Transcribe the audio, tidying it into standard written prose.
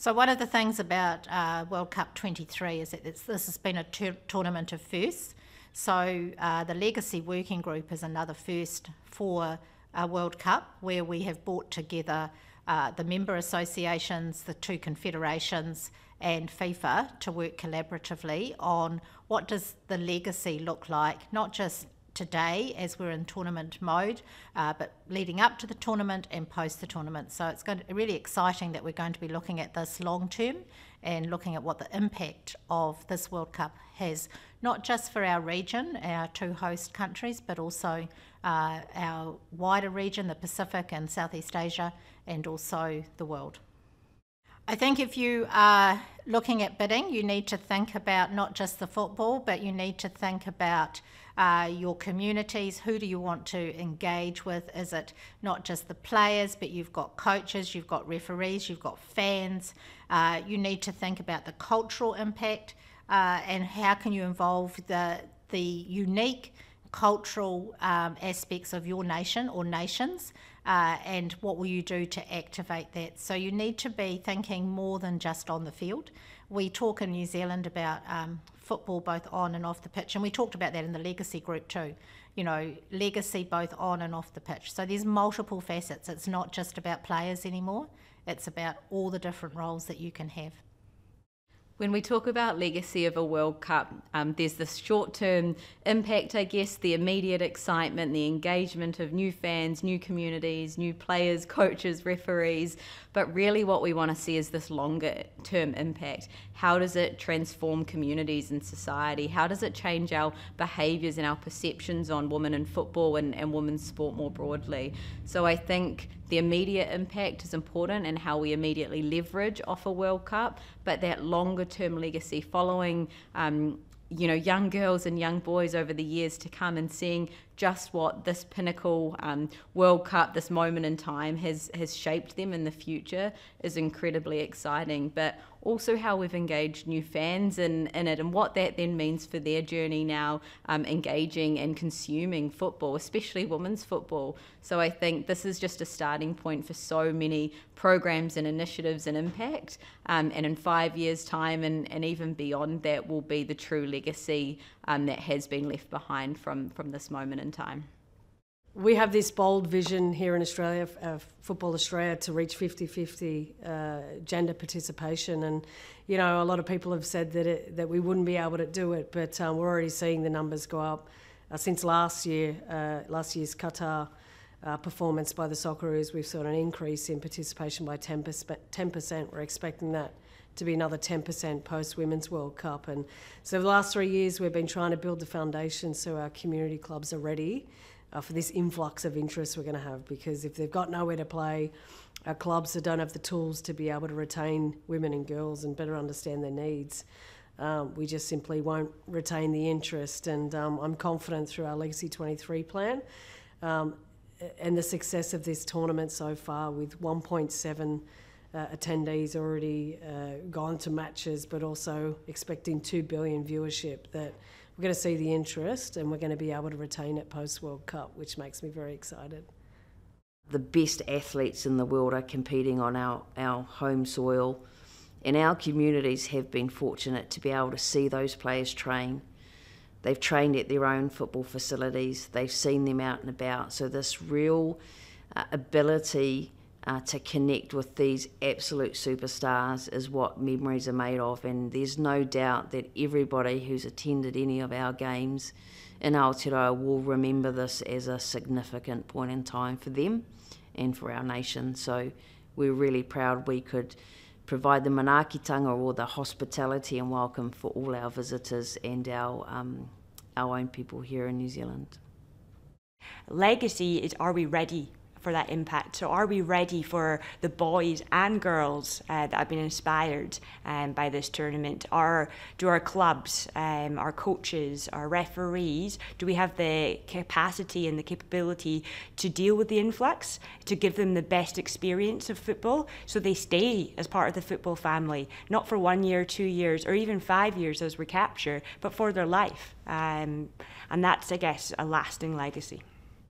So one of the things about World Cup 23 is that this has been a tournament of firsts. So the Legacy Working Group is another first for a World Cup, where we have brought together the member associations, the two confederations and FIFA to work collaboratively on what does the legacy look like, not just today as we're in tournament mode, but leading up to the tournament and post the tournament. So it's going to be really exciting that we're going to be looking at this long term and looking at what the impact of this World Cup has, not just for our region, our two host countries, but also our wider region, the Pacific and Southeast Asia, and also the world. I think if you are looking at bidding, you need to think about not just the football, but you need to think about your communities. Who do you want to engage with? Is it not just the players, but you've got coaches, you've got referees, you've got fans. You need to think about the cultural impact and how can you involve the unique cultural aspects of your nation or nations, and what will you do to activate that. So you need to be thinking more than just on the field. We talk in New Zealand about football both on and off the pitch, and we talked about that in the Legacy group too. You know, legacy both on and off the pitch. So there's multiple facets. It's not just about players anymore. It's about all the different roles that you can have. When we talk about legacy of a World Cup, there's this short-term impact, I guess, the immediate excitement, the engagement of new fans, new communities, new players, coaches, referees. But really what we want to see is this longer-term impact. How does it transform communities and society? How does it change our behaviours and our perceptions on women in football and women's sport more broadly? So I think the immediate impact is important and how we immediately leverage off a World Cup, but that longer term legacy following young girls and young boys over the years to come and seeing just what this pinnacle World Cup, this moment in time has shaped them in the future is incredibly exciting. But also how we've engaged new fans in it and what that then means for their journey now engaging and consuming football, especially women's football. So I think this is just a starting point for so many programs and initiatives and impact, and in 5 years' time and even beyond that will be the true legacy that has been left behind from this moment in time. We have this bold vision here in Australia, Football Australia, to reach 50-50 gender participation. And, you know, a lot of people have said that we wouldn't be able to do it, but we're already seeing the numbers go up. Since last year's Qatar performance by the Socceroos, we've seen an increase in participation by 10%. We're expecting that to be another 10% post-Women's World Cup. And so the last 3 years we've been trying to build the foundation so our community clubs are ready for this influx of interest we're going to have, because if they've got nowhere to play, our clubs that don't have the tools to be able to retain women and girls and better understand their needs, we just simply won't retain the interest. And I'm confident through our Legacy 23 plan and the success of this tournament so far, with 1.7 attendees already gone to matches, but also expecting 2 billion viewership, that we're going to see the interest and we're going to be able to retain it post-World Cup, which makes me very excited. The best athletes in the world are competing on our home soil, and our communities have been fortunate to be able to see those players train. They've trained at their own football facilities, they've seen them out and about, so this real ability to connect with these absolute superstars is what memories are made of, and there's no doubt that everybody who's attended any of our games in Aotearoa will remember this as a significant point in time for them and for our nation. So we're really proud we could provide the manaakitanga, or the hospitality and welcome for all our visitors and our own people here in New Zealand. Legacy is, are we ready for that impact? So are we ready for the boys and girls that have been inspired by this tournament? Do our clubs, our coaches, our referees, do we have the capacity and the capability to deal with the influx, to give them the best experience of football so they stay as part of the football family, not for 1 year, 2 years, or even 5 years as we capture, but for their life? And that's, I guess, a lasting legacy.